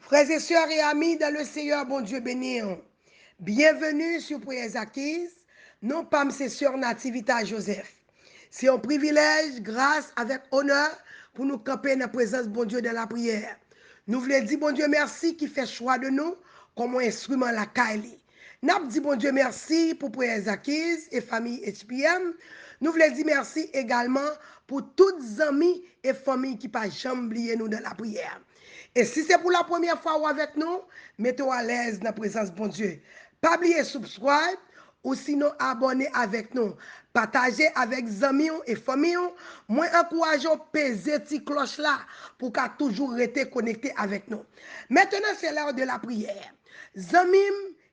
Frères et sœurs et amis dans le Seigneur, bon Dieu béni. Bienvenue sur Prières Acquises. Non pas mes sœurs Nativita Joseph. C'est un privilège, grâce, avec honneur, pour nous camper dans la présence bon Dieu dans la prière. Nous voulons dire bon Dieu merci qui fait choix de nous comme un instrument la Kaili. Nous dit bon Dieu merci pour Prières Acquises et famille HPM. Nous voulons dire merci également pour toutes les amis et familles qui pas jamais oublié nous dans la prière. Et si c'est pour la première fois ou avec nous, mettez-vous à l'aise dans la présence de bon Dieu. Pas oublier subscribe ou sinon abonner avec nous. Partagez avec amis et familles. Moi, encourageons peser cette cloche là pour qu'à toujours rester connecté avec nous. Maintenant, c'est l'heure de la prière. Zamim,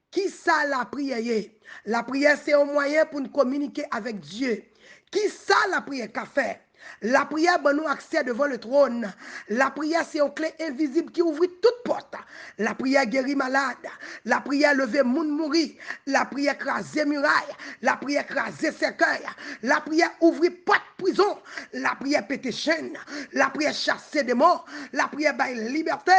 qui ça la prière? La prière, c'est un moyen pour nous communiquer avec Dieu. Qui ça la prière qu'a fait? La prière donne nous accès devant le trône. La prière, c'est une clé invisible qui ouvre toute porte. La prière guérit malade. La prière lever moun mourir. La prière craser muraille. La prière craser cercueil. La prière ouvrir porte prison. La prière péter chaîne. La prière chasser des morts. La prière bailler liberté.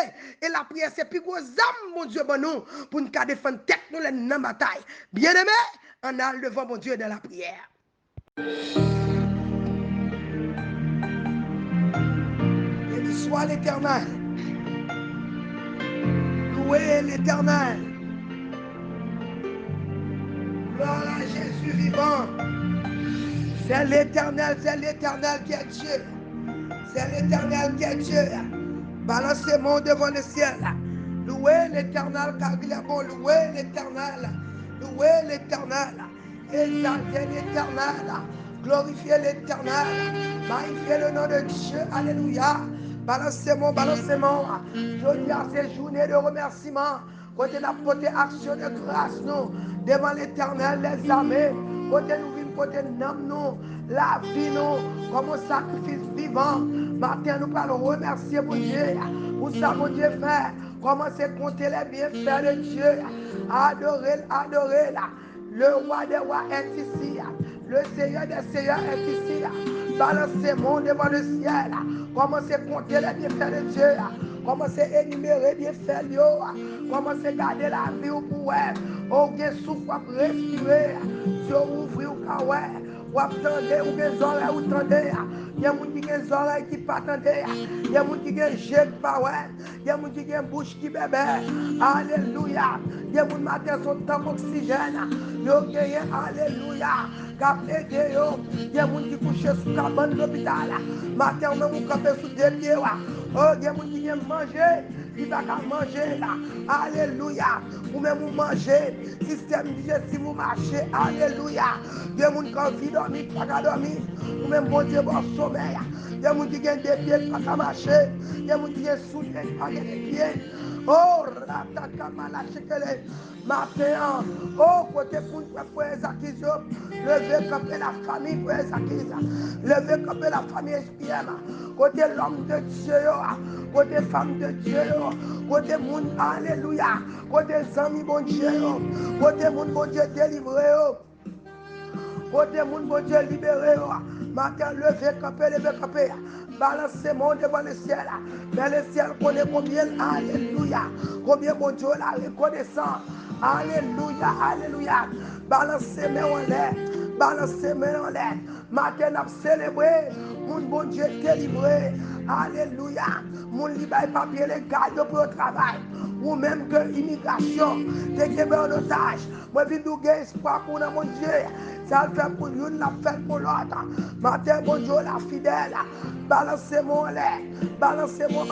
Et la prière, c'est plus gros âme, mon Dieu, bon nous, pour nous défendre tête nous dans la bataille. Bien-aimé, on a devant mon Dieu dans la prière. Soit l'Éternel. Louez l'Éternel. Gloire à Jésus vivant. C'est l'Éternel qui est Dieu. C'est l'Éternel qui est Dieu. Balancez-moi devant le ciel. Louez l'Éternel car il est bon. Louez l'Éternel. Louez l'Éternel. Exaltez l'Éternel. Glorifiez l'Éternel. Magnifiez le nom de Dieu. Alléluia. Balancez-moi. Je dis à ces journées de remerciement. Côté la portée action de grâce, nous, devant l'Éternel, les armées. Côté nous vivons, côté nous, la vie, nous, comme un sacrifice vivant. Matin, nous allons remercier mon Dieu. Pour ça, mon Dieu fait. Commencez à compter les bienfaits de Dieu. Adorez, là. Le roi des rois est ici. Le Seigneur des seigneurs est ici. Balancez-moi devant le ciel. Commencez à compter les bienfaits de Dieu. Commencez à énumérer les bienfaits de Dieu. Commencez à garder la vie pour elle. Au bien souffle, respirer. Dieu ouvre ou kawé. Ou attendez, ou des oreilles ou tendez. Il y a des gens qui ont des oreilles qui ne pas attendre. Il y a des gens qui ont des yeux qui ne pas voir. Il y a des gens qui ont une bouche qui bébé. Alléluia. Il y a des gens qui matin sont temps d'oxygène. Il y a des gens, alléluia, qui ont aidé. Il y a des gens qui couchent sous la cabane de l'hôpital. Matin, on même campé sous des pieds. Oh, il y a des gens qui ont mangé. Qui va manger là. Alléluia. Ou même vous mangez. Système digestif, vous marchez. Alléluia. Il y a des gens qui ont envie de dormir, pas de dormir. Ou même bon Dieu, bon sommeil. Il y a des gens qui ont des pieds, pas de marcher. Il y a des gens qui ont soudé, pas de pieds. Oh, ratakamala chekele. Matin, oh, côté pour les acquises, levez comme la famille pour les acquises. Levez comme la famille SPM. Côté l'homme de Dieu, côté femme de Dieu, côté monde, alléluia. Côté amis, bon Dieu, côté monde, bon Dieu, délivré. Côté monde, bon Dieu, libéré. Matin, levez campé. Balancez mon devant le ciel. Mais le ciel connaît combien, alléluia. Combien bon Dieu la reconnaissant. Alléluia. Balancez-moi en l'air. Balancez-moi en l'air. Matin, nous célébré. Mon bon Dieu délivré. Alléluia. Mon libère papier légal pour le travail. Ou même que l'immigration. T'es gagné en otage. Moi, je vis espoir pour mon Dieu. Ça le fait pour l'une, la fait pour l'autre. Matin, bon Dieu, la fidèle. Balancez-moi en l'air. Balancez-moi.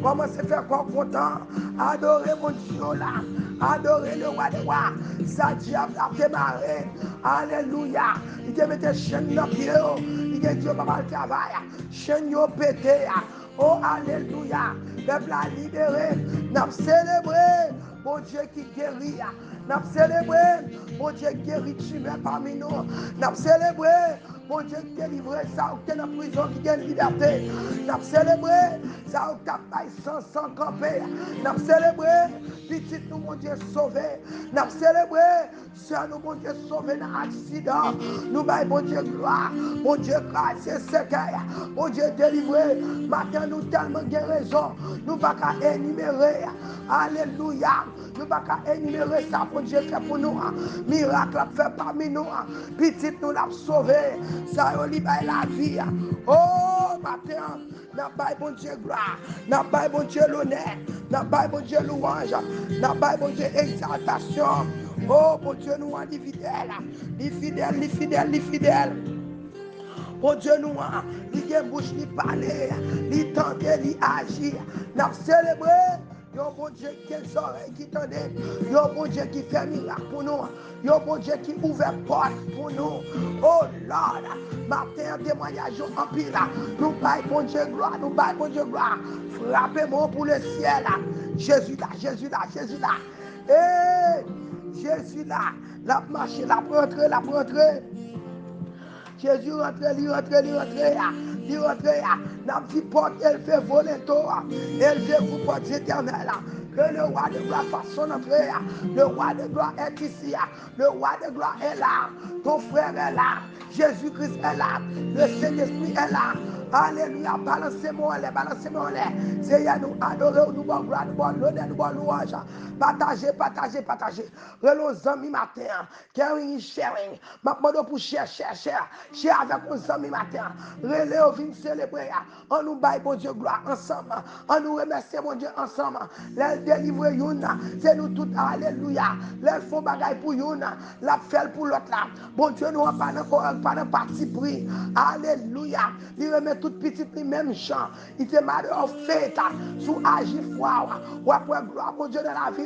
Commencez à faire quoi content. Adorez mon Dieu là. Adorez le roi des rois. Ça diable a démarré. Alléluia. Il te mette chaîne dans le pied. Il te dit pas le travail. Chaîne yo pété. Oh, alléluia. Peuple a libéré. N'a célébré. Bon Dieu qui guérit. N'a célébré. Bon Dieu guérit tumeur parmi nous. N'a célébré. Bon Dieu, délivré, ça ou t'es dans la prison qui gagne liberté. N'a célébré, ça ou t'as pas sans camper. N'a célébré, petit nous, mon Dieu, sauvé. N'a célébré, soeur nous, mon Dieu, sauvé dans l'accident. Nous, bon Dieu, gloire. Mon Dieu, grâce, c'est cercueil. Mon Dieu, délivré. Matin, nous tellement de raison. Nous pas qu'à énumérer. Alléluia. Nous pas qu'à énumérer ça, mon Dieu, fait pour nous. Miracle a fait parmi nous. Petit nous l'a sauvé. Ça a libéré la vie. Oh, matin, n'a pas bon Dieu gloire. N'a pas bon Dieu l'honneur. N'a pas bon Dieu louange. N'a pas bon Dieu exaltation. Oh, bon Dieu, nous en fidèle. Les fidèles, les fidèles, les fidèles. Bon Dieu, nous, il a une bouche, il parle, il tente, il agit. Nous avons célébré. Il y a un bon Dieu qui a des oreilles qui tendent. Il y a un bon Dieu qui fait miracle pour nous. Il y a un bon Dieu qui ouvre porte pour nous. Oh Lord, matin, témoignage en pile. Nous baillons bon Dieu gloire, nous baillons bon Dieu gloire. Frappez-moi pour le ciel. Jésus là, Jésus là, Jésus là. Et Jésus là, la marche, la rentrée, la rentrée. Jésus rentre, il rentre. N'a dit porte, elle fait voler toi. Elle fait vous porte éternelle. Que le roi de gloire fasse son entrée. Le roi de gloire est ici. Le roi de gloire est là. Ton frère est là. Jésus-Christ est là. Le Saint-Esprit est là. Alléluia. Balancez-moi les, balancez-moi les. Seigneur, nous adorons, nous bon gloire, nous bon l'honneur, nous bon louange. Partagez, partagez, partagez. Relons amis matin. Caring, sharing. Ma demande pour cher avec nos amis matin. Relais au vin célébrer. On nous baille bon Dieu gloire ensemble. On nous remercie bon Dieu ensemble. Les délivrer Yuna. C'est nous tous. Alléluia. Les font bagaille pour Yuna. La fait pour l'autre là. Bon Dieu nous pas dans parti pris. Alléluia. Il remet toute petite même chant. Il te matter of faith. Sous agir foi. Ou après gloire bon Dieu dans la vie.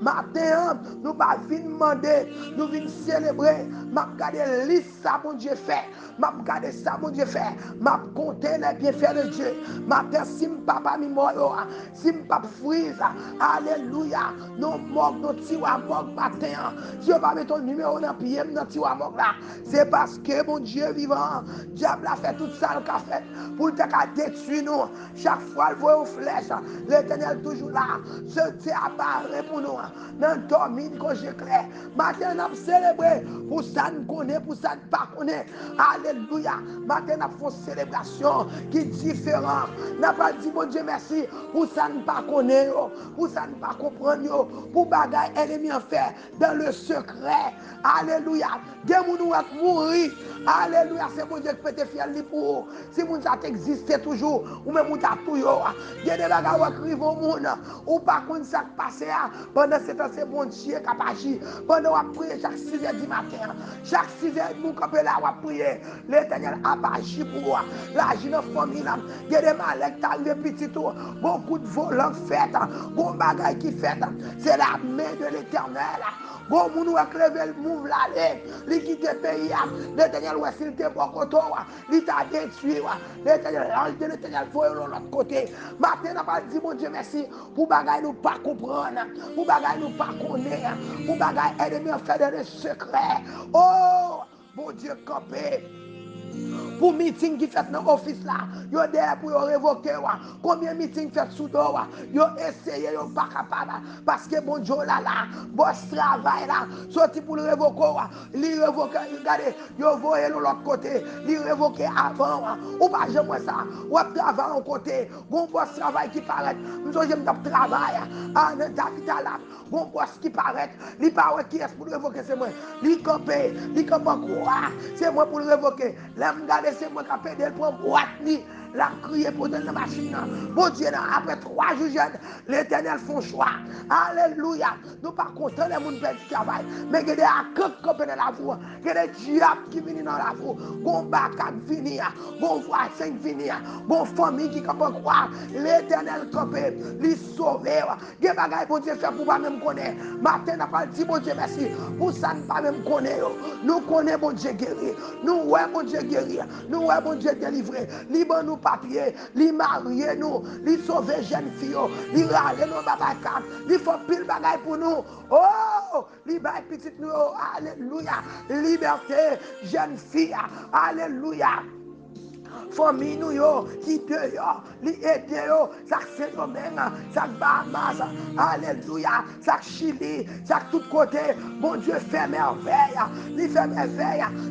Matin, nous pas venir demander. Nous venons célébrer. M'a regarder liste ça mon Dieu fait. M'a regarder ça mon Dieu fait. M'a compter les bienfaits de Dieu. Matin si papa mi mort si papa frise. Alléluia. Non mort non tiwa mort matin. Si on pas mettre ton numéro dans pied dans tiwa mort là, c'est parce que mon Dieu vivant, diable a fait tout ça le fait pour te détruire nous. Chaque fois il voit une flèche, l'Éternel toujours là. Se tient apparaît pour nous. Dans dormir quand j'éclaire. Matin on a célébré pour ça nous connaît, pour ça nous pas connaît. Alléluia. Matin on a fait une célébration qui est différente. N'a pas dit mon Dieu merci pour ça nous pas connaît, pour ça nous pas comprendre, pour bagaille ennemi en fait dans le secret. Alléluia. Des gens nous mourir. Alléluia. C'est mon Dieu qui peut te faire pour vous. Si mon ça existe toujours, ou même mon ça tout yo. Il y a des bagages qui écrivent au monde. Ou pas qu'on ça passe pendant ce temps c'est bon Dieu qui a agi. Pendant on prier chaque 6h du matin. Chaque 6h nous camper là on prier. L'Éternel a agi pour vous. L'agi dans famille là. Il y a des malades qui arrivent petit tout. Beaucoup de volants faits. Bon bagaille qui fait. C'est la main de l'Éternel. Bon, nous avons levé le move là, il quitte le pays, l'Éternel, s'il était bon côté, il t'a détruit, l'Éternel, l'Éternel, voyez de l'autre côté. Maintenant, on va dire, mon Dieu, merci, pour bagaille nous pas comprendre, pour bagaille nous pas connaître, pour bagaille ennemi en fait de secret. Oh, mon Dieu, campé. Pour meeting qui fait dans l'office là, yo derrière pour révoquer. Combien de meetings fait sous dos? Yo essayé, yo pas capable. Parce que bon Dieu là, boss travail là, sorti pour le révoquer. Li révoquer, regardez, yo voyez l'autre côté, li révoquer avant. Ou pas jamais ça, ou travail en côté. Bon boss travail qui paraît, nous j'aime travail. Ah, dans capital là, bon boss qui paraît, li paraît qui est pour révoquer, c'est moi. Li campé quoi? C'est moi pour le révoquer. Regardez, c'est moi qui ai pédé pour boîte, la crié pour donner la machine. Bon Dieu, après 3 jours, l'Éternel font choix. Alléluia. Nous pas contents les gens qui perdent du travail. Mais il y a des accords qui viennent dans la voie. Il y a des diables qui viennent dans la voie. Bon bac qui viennent. Bon voisin qui viennent. Bon famille qui peuvent croire. L'Éternel campé, les sauver. Il y a des bagages bon Dieu fait pour pas même connaître. Matin, on n'a pas dit bon Dieu merci. Pour ça, nous pas même connaître. Nous connaissons bon Dieu guéri. Nous ouais bon Dieu guéri. Nous ouais bon Dieu délivré. Libre nous papier, li marier nous, li sauver jeune fille, li râler nous babakam, li faut pile bagay pour nous. Oh, li bay petit nous, alléluia, liberté, jeune fille, alléluia. Famille nous yo, qui te yo, li aide yo, ça phénomène, ça Bahamas, alléluia, ça Chili, ça tout côté, bon Dieu fait merveille,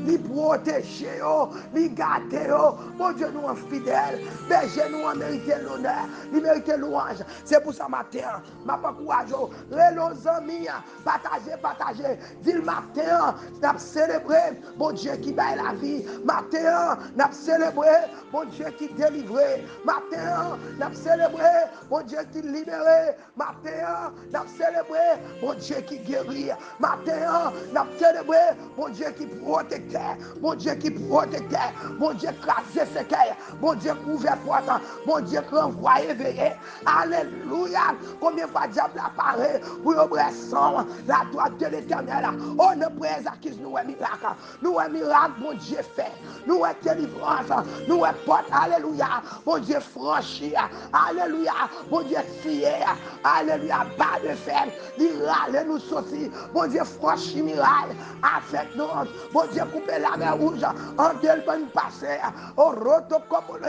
li protège yo, li garde yo, bon Dieu nous en fidèle, berger nous en mérité l'honneur, li mérité louange, c'est pour ça matin, m'a pas courage, les amis, partager, dis le matin, n'a célébré, bon Dieu qui baille la vie, matin, n'a célébré, bon Dieu qui délivré, matin, n'a célébré, bon Dieu qui libéré, matin, n'a célébré, bon Dieu qui guérit, matin, n'a célébré, bon Dieu qui protecteur, bon Dieu qui protecteur, bon Dieu crasé ce cœur, bon Dieu couvert porte, bon Dieu renvoie éveillé, alléluia, combien de fois diable apparaît pour oppression, la droite de l'éternel, oh ne présente nous est miracle, nous est miracle, bon Dieu fait, nous est délivrance, nous est porte, alléluia, bon Dieu franchi, alléluia, bon Dieu fier, alléluia, bas de fer, l'irale nous sortir, bon Dieu franchi miraille, avec nous, bon Dieu couper la mer rouge, en deux bonnes passées, au roto comme le,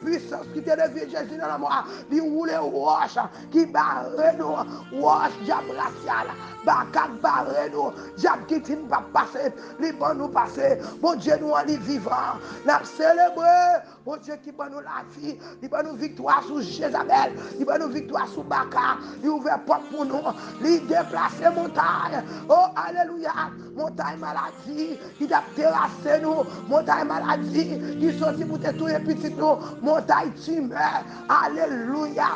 puissance qui te levée Jésus dans la mort, lui roule roche, qui barre nous, roche diable racial, bakak barre nous, diable qui ne pas passer, les bons nous passer, bon Dieu nous en vivant, n'a célébré, bon Dieu qui va nous la vie, il va nous victoire sur Jézabel, il va nous victoire sur Baka, il ouvre porte pour nous, il déplace montagne, oh alléluia, montagne maladie, il a terrassé nous, montagne maladie, il sorti pour détruire petit nous, montagne tumeur, alléluia.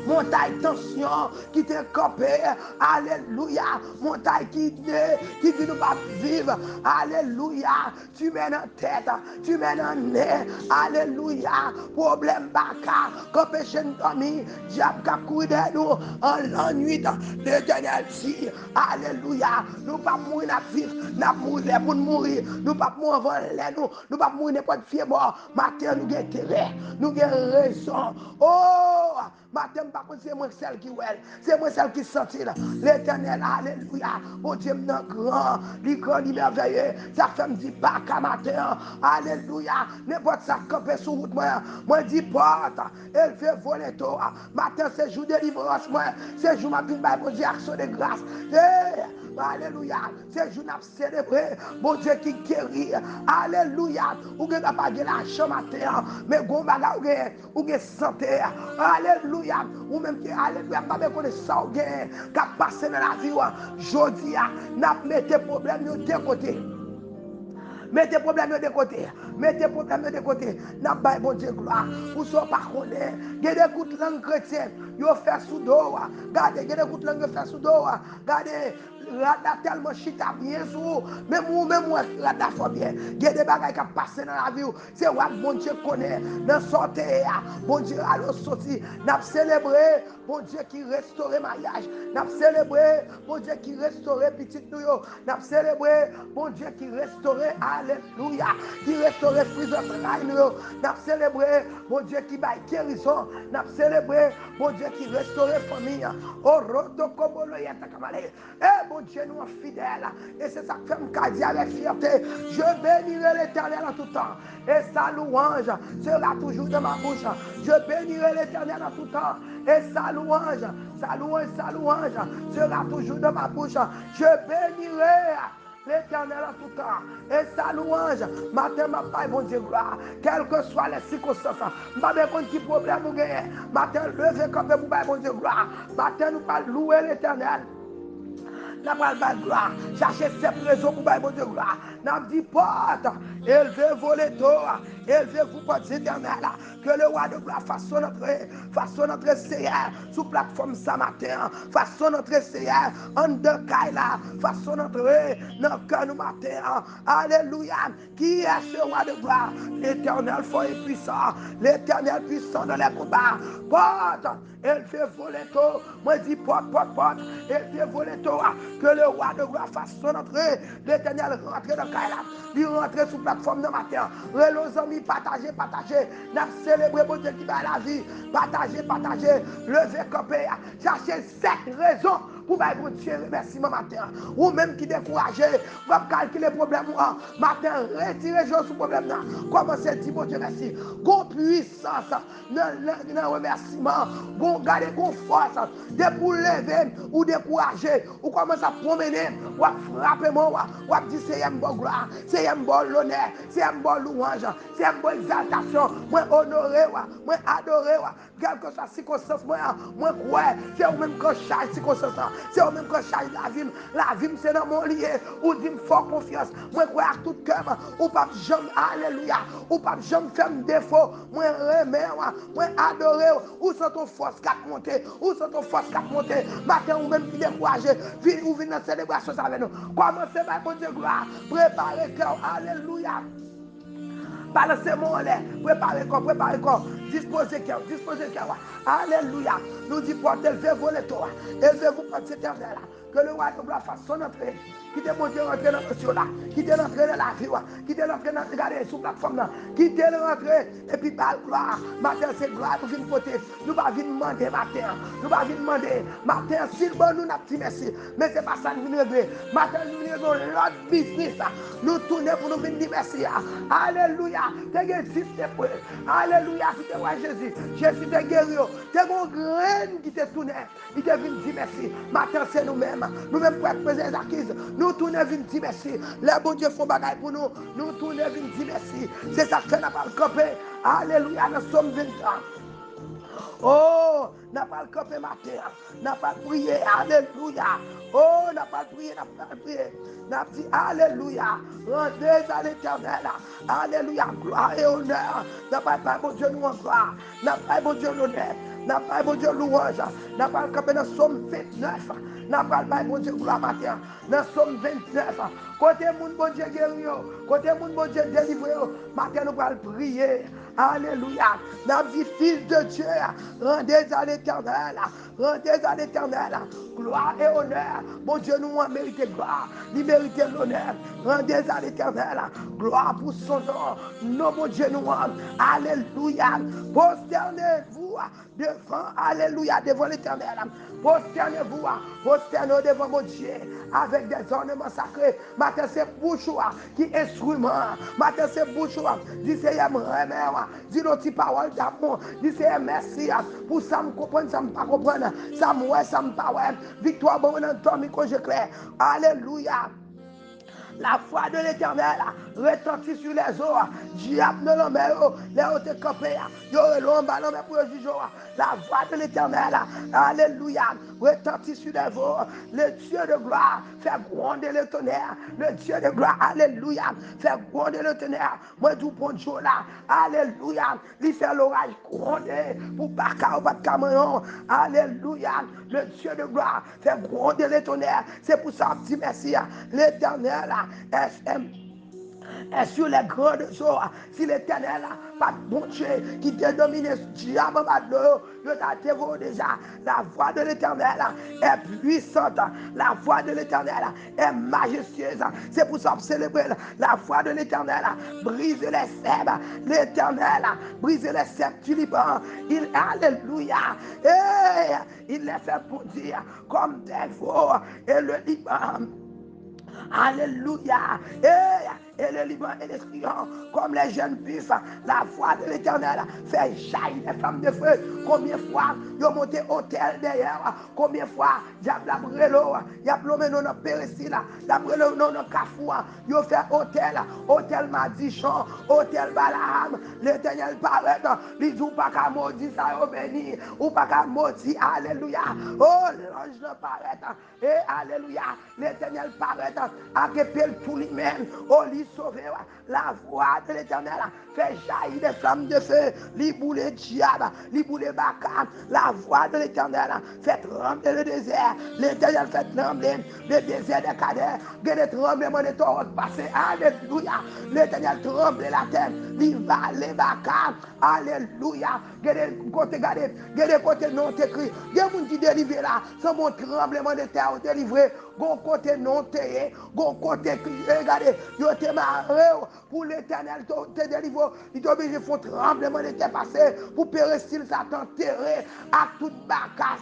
Montagne tension qui t'est campé, alléluia, montagne qui dit nous pas vivre, alléluia, tu mènes en tête, tu mènes en nez, alléluia, problème baka, quand péché nous dormi, diable qui a couru de nous, en la nuit, l'éternel dit, alléluia, nous pas mourir à vivre, nous mourir pour mourir, nous pas mourir avant nous pas mourir n'importe qui mort, matin nous avons intérêt, nous avons raison, oh, matin, c'est moi celle qui ouelle, c'est moi celle qui sentit l'éternel, alléluia, bon Dieu, mon grand, l'icône merveilleux, ça fait me dire pas qu'à matin, alléluia, n'importe ça camper sur route, moi dis porte, elle fait voler toi, matin c'est jour de délivrance, moi, c'est jour ma vie, bon Dieu, action de grâce, alléluia, c'est jour n'a célébré, bon Dieu qui guérit, alléluia, ou que n'a pas de l'argent matin, mais bon baga ou que santé, alléluia, ou même que alléluia, pas bien connaître ça ou gain, qu'a passé dans la vie, jodi n'a mettez problème de côté. Mettez problème de côté. Mettez problème de côté. N'a pas bon Dieu gloire. Ou soit pas connaître. Gardez écoute langue chrétienne. Yo fait sous dos. Gardez écoute langue fait sous dos. Gardez rada tellement chita bien sous. Même moi rada fort bien. Gardez bagaille qui passé dans la vie. C'est ouais bon Dieu connaît. Dans sortie bon Dieu alors sorti. N'a célébré bon Dieu qui restaure mariage. N'a célébré bon Dieu qui restaure petite nous. N'a célébré bon Dieu qui restaure alléluia, qui restaure prison nous, n'a célébré, bon Dieu qui baille guérison, n'a célébré, bon Dieu qui restaure famille, au roto comme le yata kamale, bon Dieu nous est fidèle, et c'est ça que fait me dire avec fierté, je bénirai l'éternel en tout temps, et sa louange sera toujours dans ma bouche, je bénirai l'éternel en tout temps, et sa louange sera toujours dans ma bouche, je bénirai l'éternel en tout temps, et sa louange, matin, ma paille, bon Dieu, gloire, quelles que soient les circonstances, ma bien contre qui problème vous gagnez, matin, levez comme vous, bon Dieu, gloire, matin, nous pas louer l'éternel. N'a pas de gloire, cherchez cette raison pour bon Dieu, gloire, n'a dit porte, élevez vos létaux, élevez-vous portes éternelles, que le roi de gloire façonne notre Seigneur sous plateforme ce matin, façonne notre Seigneur en deux cailles, façonne notre dans le cœur nous matin, alléluia, qui est ce roi de gloire, l'éternel fort et puissant, l'éternel puissant dans les combats, porte, élevez vos létaux, moi dis porte, élevez vos létaux, que le roi de gloire façonne notre l'éternel rentre dans le caille, il rentre sous plateforme ce matin, les amis famille, partagez, n'a célébré bon Dieu qui va la vie, partagez, levez camper, cherchez 7 raisons pour faire bon Dieu remerciement matin. Ou même qui découragé, va calculer le problème matin, retirez ce problème là. Commencez à dire bon Dieu merci. Gon puissance dans le remerciement, gon garder gon force, de pour lever ou décourager, ou commence à promener, ou à frapper moi, ou à dire c'est un bon gloire, c'est un bon l'honneur, c'est un bon louange, c'est un bon exaltation, moi honorer, moi adorer, quelle que soit la circonstance, moi croire, c'est au même que chaque circonstance, c'est au même que chaque la vie c'est dans mon lié, ou dit fort confiance, moi croire à tout cœur, ou pas jamais, alléluia, ou pas jamais faire défaut, moi remettre, moi adorer, ou sans ton force qu'à monter, ou sans ton force qu'à monter, matin ou même qui découragé, ou venir dans la célébration avec nous, commencez par mon Dieu gloire, préparez cœur, alléluia. Balancez mon lait, préparez corps, disposez cœur. Alléluia. Nous dit portez, élevez-vous les toits, élevez-vous contre cet éternel. Que le roi de gloire fasse son entrée. Qui te monte rentrer dans le là, qui te rentrer dans la vie, qui te rentrer dans regarder sur la plateforme là, qui te rentrer et puis par gloire. Matin c'est gloire pour venir côté. Nous pas venir demander matin. Nous pas venir demander matin s'il bon nous n'a petit merci. Mais c'est pas ça nous venir régler. Matin nous venir dans l'autre business. Nous tourner pour nous venir dire merci. Alléluia. Tu existes pour. Alléluia. Si tu vois Jésus. Jésus te guéri. Tu es mon graine qui te tourne. Il te vient dire merci. Matin c'est nous-mêmes. Nous-mêmes pour être présents acquises. Nous tournons venir dire merci. Les bons dieux font bagaille pour nous. Nous tournons venir dire merci. C'est ça que nous pas camper. Alléluia. Nous sommes 20 ans. Oh, n'a pas le camper matin, n'a pas prié, alléluia. Oh, n'a pas prié, n'a dit alléluia. Rendez à l'éternel, alléluia, gloire et honneur. N'a pas bon Dieu nous en gloire, n'a pas bon Dieu l'honneur, n'a pas bon Dieu louange, n'a pas le camper dans Somme 29. N'a pas bon Dieu gloire matin, dans Somme 29. Côté mon bon Dieu guéri, côté mon bon Dieu délivré, matin nous allons prier. Alléluia. N'a dit fils de Dieu, rendez à l'éternel, gloire et honneur. Bon Dieu nous a mérité gloire, il mérite l'honneur. Rendez à l'éternel, gloire pour son nom. Non, bon Dieu nous a. Alléluia. Prosternez-vous devant, alléluia, devant l'éternel. Prosternez-vous devant mon Dieu avec des ornements sacrés. Matin c'est bouchoir qui instrument. Matin c'est bouchoir. Dis c'est remède. Dis nos petites paroles d'amour. Dis c'est merci pour ça me comprendre, ça me pas comprendre. Ça me ouais, ça me pas ouais. Victoire bon dans ton micro je clair. Alléluia. La foi de l'éternel retentit sur les eaux. Diable ne l'en met les hautes campées. Il y aura l'homme pour le juge. La voix de l'éternel, alléluia, retentit sur les eaux. Le Dieu de gloire fait gronder le tonnerre. Le Dieu de gloire, alléluia, fait gronder le tonnerre. Moi, tout bon Dieu là, alléluia, il fait l'orage gronder pour pas camion. Alléluia, le Dieu de gloire fait gronder le tonnerre. C'est pour ça que je dis merci. L'éternel est sur les grandes eaux. Si l'éternel pas de bon Dieu qui te domine, diable t'a dévoré déjà. La voix de l'éternel est puissante. La voix de l'éternel est majestueuse. C'est pour ça que célébrer la voix de l'éternel. Brise les cèpes. L'éternel brise les cèpes du Liban. Il, alléluia. Et il les fait bondir comme des veaux. Et le Liban. Alléluia. Et le Liban et les clients, comme les jeunes puissent, la voix de l'éternel fait jaillir les flammes de feu. Combien de fois ils ont monté hôtel derrière? Combien de fois diable a brûlé l'eau? Il a plombé dans notre pérécile, il a brûlé dans notre cafou. Ils ont fait hôtel Madichon, hôtel Balaam. L'éternel paraît, il dit pas qu'à maudire ça, au béni, ou pas qu'à maudire, alléluia. Oh, l'ange paraît, et alléluia. L'éternel paraît, à qu'épelle tout lui-même, oh, sauver. La voix de l'éternel fait jaillir des flammes de feu, les boulets diable, les boulets bacam. La voix de l'éternel fait trembler le désert. L'éternel fait trembler le désert des cadets. Il y a des tremblements de torrents passés. Alléluia. L'éternel tremble la terre. li va les baka. Alléluia. Gade côté non écrit. Gen moun qui délivré là, sans mon tremblement de terre délivré. Gon côté non teye, gon côté regardez, yo te marré pour l'Éternel te délivrer. Il est obligé de faire tremblement de terre passer pour pérestil ça t'enterrer à toute baka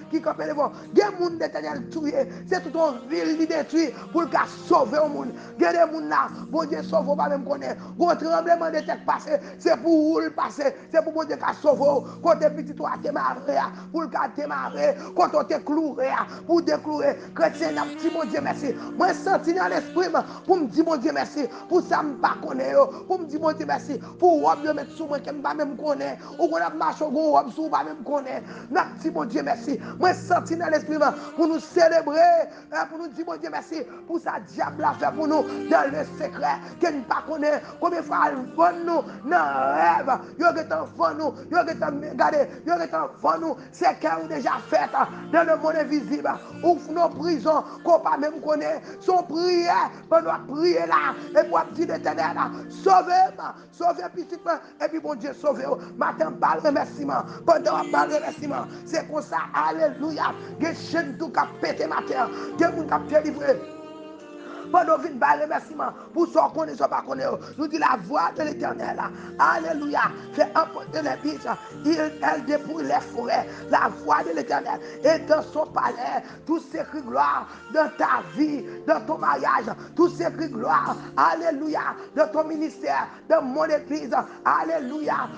qui campait devant. Gen moun l'Éternel tué, c'est tout en ville qui détruit pour le cas sauver au monde. Gen des moun là, bon Dieu sauve pas même connaît. Gon tremblement de terre passer, c'est pour le passer, c'est pour bon Dieu qu'a sauver. Côté petit toi te marré pour le cas te marré, quand on te cloué pour déclouer chrétien n'a dit mon Dieu merci. Moi senti dans l'esprit pour me dire mon Dieu merci pour ça me pas connaître, pour me dire mon Dieu merci pour robe de mettre sous moi que me pas même connaître ou qu'on a marché gon robe sous pas même connaître. N'a dit mon Dieu merci. Moi senti dans l'esprit pour nous célébrer, pour nous dire mon Dieu merci pour ça diable a fait pour nous dans le secret que nous pas connaît. Combien de fois elle vend nous dans rêve, yo que enfant nous, yo que regarder, yo que enfant nous, c'est qu'on déjà fait dans le monde invisible. Ouvre nos prisons qu'on pas même connaît, son prière pendant prier là et pour dire l'Éternel sauvez-moi, sauvez petit et puis bon Dieu sauvez matin parle remerciement pendant parle remerciement c'est comme ça alléluia que chaîne tout cap pété matin que moun cap délivré. Pendant vin bas remerciement pour ce qu'on ne soit pas connaît. Nous dit la voix de l'Éternel. Alléluia. Fait emporter les biches. Elle dépouille les forêts. La voix de l'Éternel est dans son palais. Tout ces cris gloire dans ta vie, dans ton mariage. Tout ces cris gloire. Alléluia. Dans ton ministère, dans mon église. Alléluia.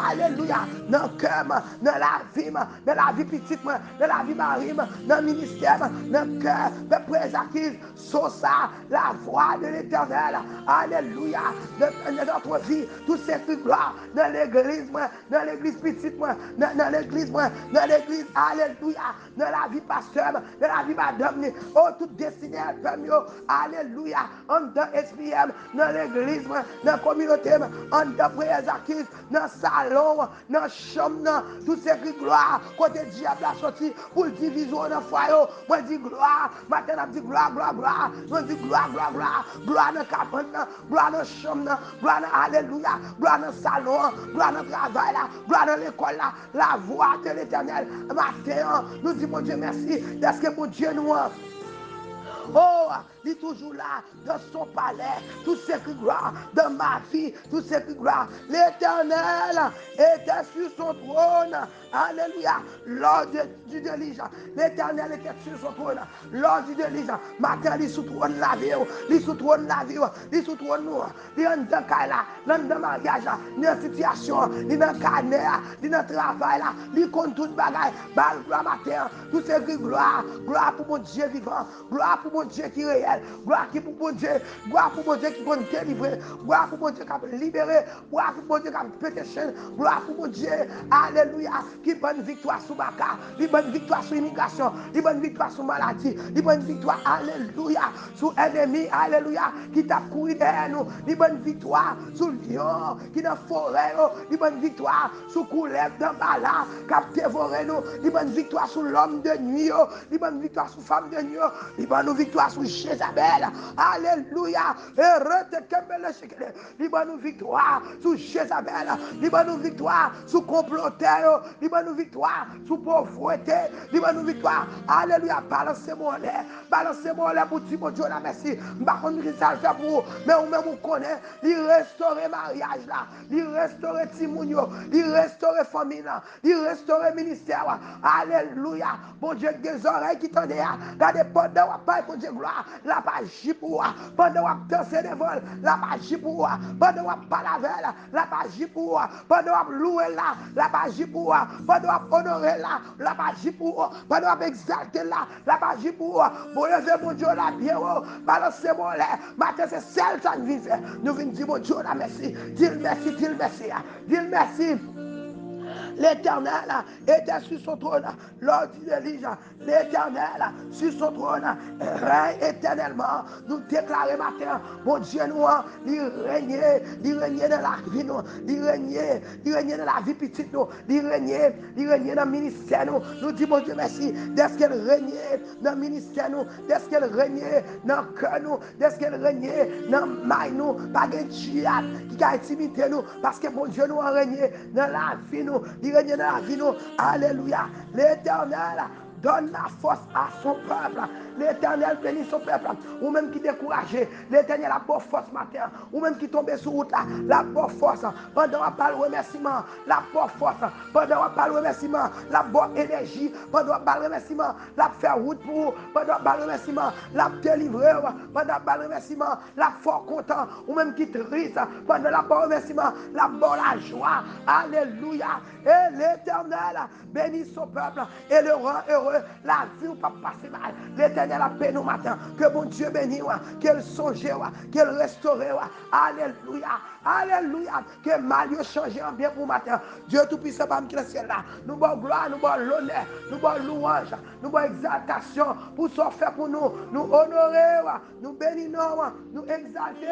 Alléluia. Dans le cœur, dans la vie petite, dans la vie marine, dans le ministère, dans le cœur, de présaquise, sur ça. La voix de l'Éternel, alléluia, dans notre vie, tous ces trucs gloire dans l'église petite, dans l'église, alléluia, dans la vie pasteur, dans la vie madame, oh, toute destinée, alléluia, en dans SPM, dans l'église, dans la communauté, en dans prière acquise, dans le salon, dans la chambre, tous ces trucs gloire, côté diable a sorti pour le division dans le foyer, moi dis gloire, maintenant je dis gloire, moi dis gloire, gloire dans la cabane, gloire dans la chambre, gloire dans alléluia, gloire dans le salon, gloire dans le travail, gloire dans l'école, la voix de l'Éternel. Matin, nous disons mon Dieu merci, parce que mon Dieu nous a. Oh, il est toujours là, dans son palais, tout ce qui gloire, dans ma vie, tout ce qui gloire. L'Éternel était sur son trône. Alléluia. Lors du délice, l'Éternel était sur son trône. Lors du délice, matin, il est sous trône la vie, il est sous trône la vie, il est sous trône nous. Il est dans le cas, dans le mariage, dans la situation, il est dans le carnet, il est dans le travail, il compte tout le bagage. Gloire matin, tout ce qui gloire, gloire pour mon Dieu vivant, gloire pour mon Dieu qui est réel, gloire pour mon Dieu, gloire pour mon Dieu qui peut délivrer, gloire pour mon Dieu qui peut libérer, gloire pour mon Dieu qui peut péter chaîne, gloire pour mon Dieu, alléluia, qui bonne victoire sur Baka, qui bonne victoire sur immigration, qui bonne victoire sur maladie, qui bonne victoire, alléluia, sur ennemi, alléluia, qui t'a couru derrière nous, qui bonne victoire sur lion, qui dans forêt, qui bonne victoire sur couleuvre dans bala, qui a dévoré nous, qui bonne victoire sur l'homme de nuit, qui bonne victoire sur femme de nuit, qui bonne victoire sur Jézabel, alléluia, qui bonne victoire sur Jézabel, qui bonne victoire sur comploteur, qui bonne victoire sur pauvreté, qui bonne victoire, alléluia, balancez-moi l'air pour dire mon Dieu la merci, par contre ça le fait pour mais ou même vous connaissez, il restaurer mariage là, il restaurer Timounio, il restaurer famille là, il restaurer ministère, alléluia, bon Dieu des oreilles qui t'en est, regardez pendant on parle pour Dieu gloire, la magie pour pendant on danser des vols, la magie pour pendant on parle avec la magie pour pendant on louer là, la magie pour pendant on honorer là, la magie pour pendant on exalter là, la magie pour lever mon Dieu là bien balancer mon lait, matin c'est celle ça nous vivait, nous venons dire mon Dieu là merci, dis merci, L'Éternel était sur son trône. Lors d'Élige, l'Éternel sur son trône règne éternellement. Nous déclarons matin, mon Dieu, nous, il règne dans la vie, nous, il règne dans la vie petite, nous, il règne dans le ministère, nous disons, mon Dieu, merci, d'est-ce qu'elle règne dans le ministère, nous, d'est-ce qu'elle règne dans le cœur, nous, d'est-ce qu'elle règne dans le maille, nous, pas de Dieu qui a intimidé nous, parce que mon Dieu, nous a régné dans la vie, nous, il règne dans la vie, nous, alléluia, l'Éternel donne la force à son peuple. L'Éternel bénit son peuple. Ou même qui découragé, l'Éternel a bonne force matin. Ou même qui tombe sur route, la bonne force. Pendant on parle remerciement, la bonne force. Pendant on parle remerciement, la bonne énergie. Pendant on parle remerciement, la faire route pour vous. Pendant on parle remerciement, la délivrer. Pendant on parle remerciement, la fort content. Ou même qui triste. Pendant la bonne remerciement, la bonne la joie. Alléluia. Et l'Éternel bénit son peuple et le rend heureux. La vie ou pas passer mal. L'Éternel a paix nous matin. Que bon Dieu bénisse, qu'elle songe, qu'elle restaure. Alléluia. Alléluia. Que mal change en bien pour matin. Dieu tout-puissant, pas qui est ciel là. Nous bon gloire, nous bon l'honneur, nous bon louange, nous bon exaltation pour ce fait pour nous. Nous honorer, nous bénissons, nous exalter.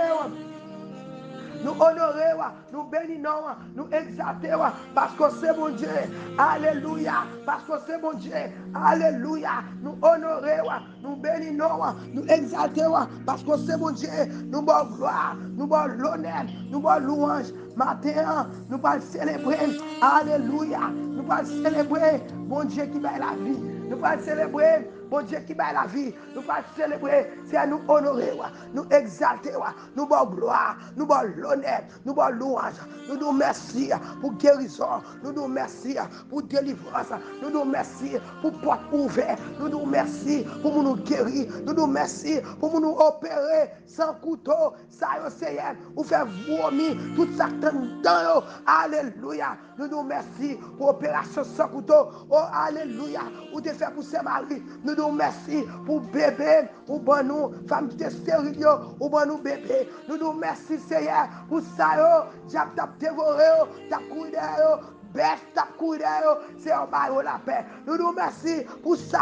Nous honorer, nous bénissons, nous exalter, parce que c'est bon Dieu. Alléluia. Parce que c'est bon Dieu. Alléluia. Nous honorer, nous bénissons, nous exalter, parce que c'est bon Dieu. Nous bon gloire, nous bon l'honneur, nous bon louange. Matin, nous allons célébrer. Alléluia. Nous allons célébrer bon Dieu qui bat la vie. Nous allons célébrer bon Dieu qui bat la vie. Nous allons célébrer, c'est à nous honorer, nous exalter, nous bon gloire, nous bon l'honneur, nous bon louange. Nous nous merci pour guérison, nous nous merci pour délivrance, nous nous merci pour porte ouverte, nous nous merci pour nous guérir, nous nous merci pour nous opérer sans couteau, ça y est, ou faire vomir tout ça dans. Alléluia. Nous nous merci pour opération sans couteau. Oh, alléluia. Ou te faire pour ses maris. Nous nous merci pour bébé, ou bon nous, femme qui est stérile, ou bon nous bébé. Nous nous merci, Seigneur, pour ça, diable t'a dévoré, t'a couru derrière. Best t'a couru, c'est un bail la paix. Nous nous merci pour ça.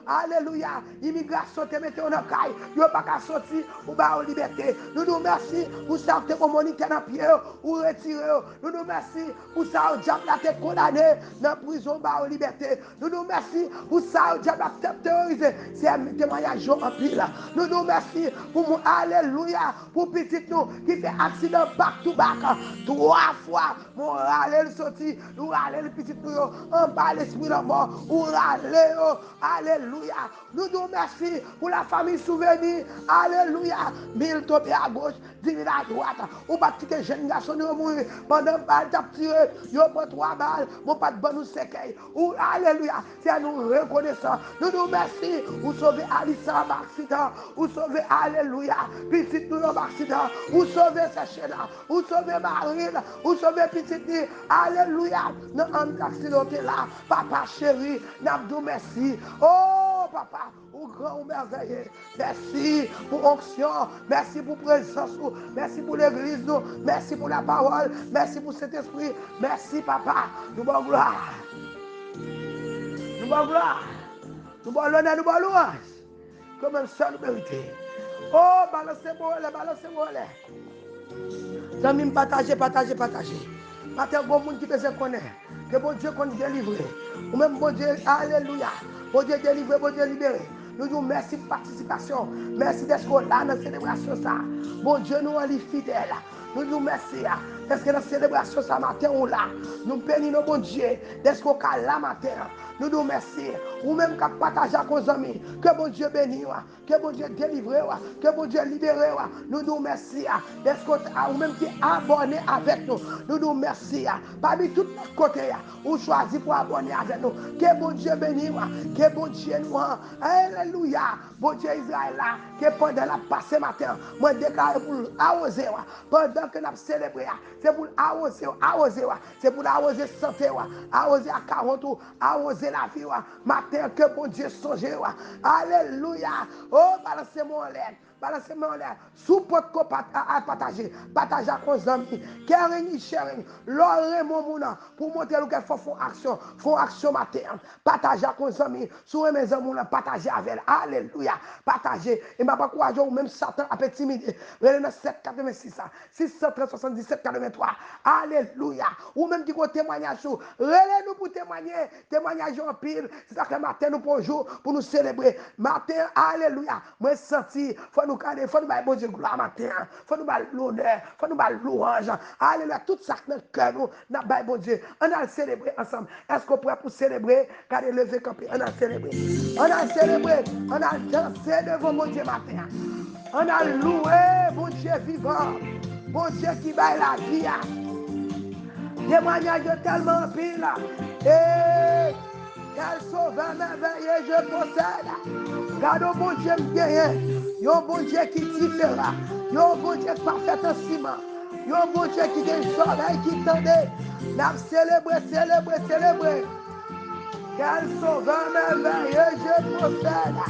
Alléluia. Immigration te mette en caille. Yo pas qu'à sortir ou ba en liberté. Nous nous merci pour ça te communiquer dans pied ou retirer. Nous nous merci pour ça diable a te condamné dans prison ba en liberté. Nous nous merci pour ça diable a te terrorisé. C'est un témoignage en pile. Nous nous merci pour mon alléluia pour petit nous qui fait accident back to back 3 fois. Mon alléluia sorti. Nous allons le petit nous en bas l'esprit de mort. Nous allons, alléluia. Nous nous merci pour la famille souvenir. Alléluia. 1000 tombés à gauche, 10 000 à droite. Ou pas quitter jeune garçon nous mourir. Pendant balle t'a tiré, yo prend 3 balles, mon pas de bon nous séquille. Ou alléluia. C'est nous reconnaissant. Nous nous merci. Ou sauver Alissa en accident. Ou sauver alléluia. Petit nous en accident. Ou sauver Sachena. Ou sauver Marine. Ou sauver petit. Alléluia. Nous avons accidenté là. Papa chéri, nous avons merci. Oh papa, au grand ou merveilleux. Merci pour onction. Merci pour présence. Merci pour l'église. Merci pour la parole. Merci pour cet esprit. Merci papa. Nous bon gloire. Nous bon gloire. Nous bon l'honneur, nous bon louange. Comme même ça nous méritons. Oh, balancez-moi les. Amis, partagez. Matin, bon monde qui peut se connaître. Que bon Dieu qu'on délivre. Ou même bon Dieu, alléluia. Bon Dieu délivre, bon Dieu libéré. Nous disons merci pour la participation. Merci d'être là dans la célébration. Bon Dieu, nous sommes fidèles. Nous disons merci. Parce que dans la célébration, ça matin, on là. Nous bénissons bon Dieu. D'être là matin. Nous nous merci. Ou même qu'à partager avec nos amis. Que bon Dieu bénisse. Que bon Dieu délivre. Que bon Dieu libère. Nous nous merci. Ou même qui est abonné avec nous. Nous nous merci. Parmi tous les côtés. Ou choisi pour abonner avec nous. Que bon Dieu bénisse. Que bon Dieu nous. Alléluia. Bon Dieu Israël là. Que pendant la passé matin. Moi déclare pour arroser. Pendant que nous célébrons. C'est pour arroser. C'est pour arroser santé. Arroser à 40 ans. Arroser la vie. Matin que bon Dieu songe. Alléluia. Oh, balancez-moi en l'air. balancez-moi en l'air. Sous porte à partager. Partager à vos amis. Caring, sharing. L'oré, mon mouna. Pour montrer le qu'elle font action. Font action matin. Partager à vos amis. Sous mes amis, partager avec elle. Alléluia. Partager. Et m'a pas courageux ou même Satan a peu timide. Relève 7, 86, 630, 77, 83. Alléluia. Ou même qui ont témoignage. Relève-nous pour témoigner. Témoignage en pile. C'est ça que matin nous pour jour pour nous célébrer. Matin, alléluia. Moi, senti, faut nous caler, faut nous battre bon Dieu gloire matin. Faut nous battre l'honneur, faut nous battre louange. Alléluia. Tout ça que notre cœur nous, n'a pas bon Dieu. On a célébré ensemble. Est-ce qu'on pourrait pour célébrer? Car les lever camper. On a célébré. On a célébré. On a dansé devant mon Dieu matin. On a loué mon Dieu vivant. Mon Dieu qui baille la vie. Témoignage tellement pile. Et quel sauveur merveilleux je possède. Garde bon Dieu me gagne. Yon bon Dieu qui différa. Yon bon Dieu parfait en ciment. Yon bon Dieu qui a une soleil qui tendait. N'a célébré, célébré, célébré. Quel sauveur merveilleux je possède.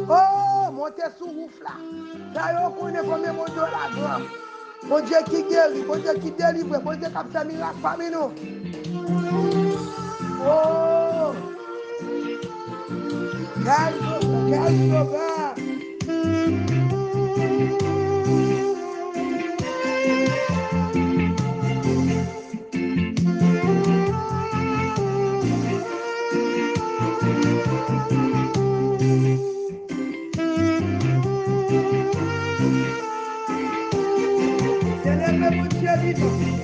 Oh, montez sous ouf là. Là, on connaît combien mon Dieu la gloire. Mon Dieu qui guérit, mon Dieu qui délivre, mon Dieu qui a fait miracle parmi nous. Oh! Quel sauveur! Célèbre mon Dieu vivant.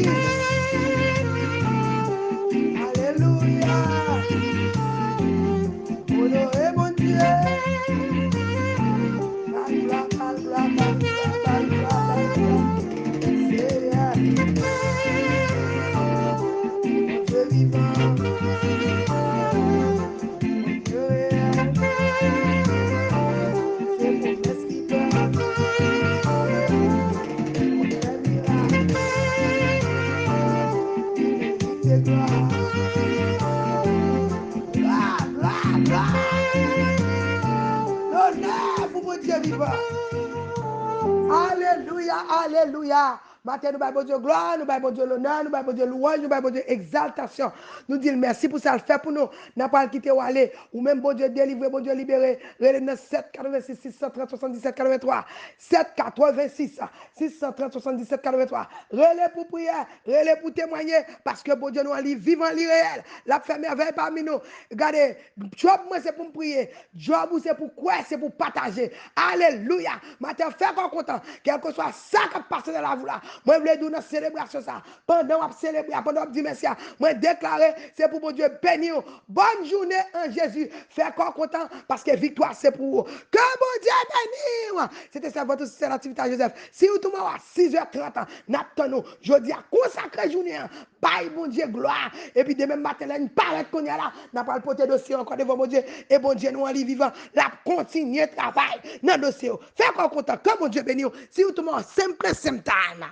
Jésus. Alléluia. Honoré mon Dieu. Dieu vivant. Dieu réel. C'est pour promesse qui parle. Des miracles. Tes gloires. Gloire. L'honneur pour mon Dieu vivant. Alléluia, alléluia. Matin, nous baillons Dieu gloire, nous baillons Dieu l'honneur, nous baillons Dieu louange, nous baillons Dieu exaltation. Nous disons merci pour ça, le fait pour nous. N'a pas quitté ou aller, ou même bon Dieu délivré, bon Dieu libéré. Relais 7 86 630 77 83. 7 86 630 77 83. Relais pour prière, relais pour témoigner, parce que bon Dieu nous en lit vivant, lit réel. La fait merveille parmi nous. Regardez, job moi c'est pour prier, job c'est pour quoi, c'est pour partager. Alléluia. Matin, fais qu'on content, quel que soit ça qui passe dans la vie là. Moi, je voulais dire dans la célébration ça. Pendant qu'on célèbre, pendant qu'on dit merci, moi, déclarer, c'est pour mon Dieu bénir. Bonne journée en Jésus. Fais qu'on content parce que victoire, c'est pour vous. Que mon Dieu bénisse. C'était ça, votre activité à Joseph. Si vous tombez à 6h30, n'attendons, je dis à consacrer journée. Bye, mon Dieu, gloire. Et puis, demain matin, là, une palette qu'on y a là, n'a pas le poté dossier encore devant mon Dieu. Et bon Dieu, nous, en vivant, la continuer travail dans le dossier. Fais qu'on content. Que mon Dieu bénisse. Si vous tombez en simple time.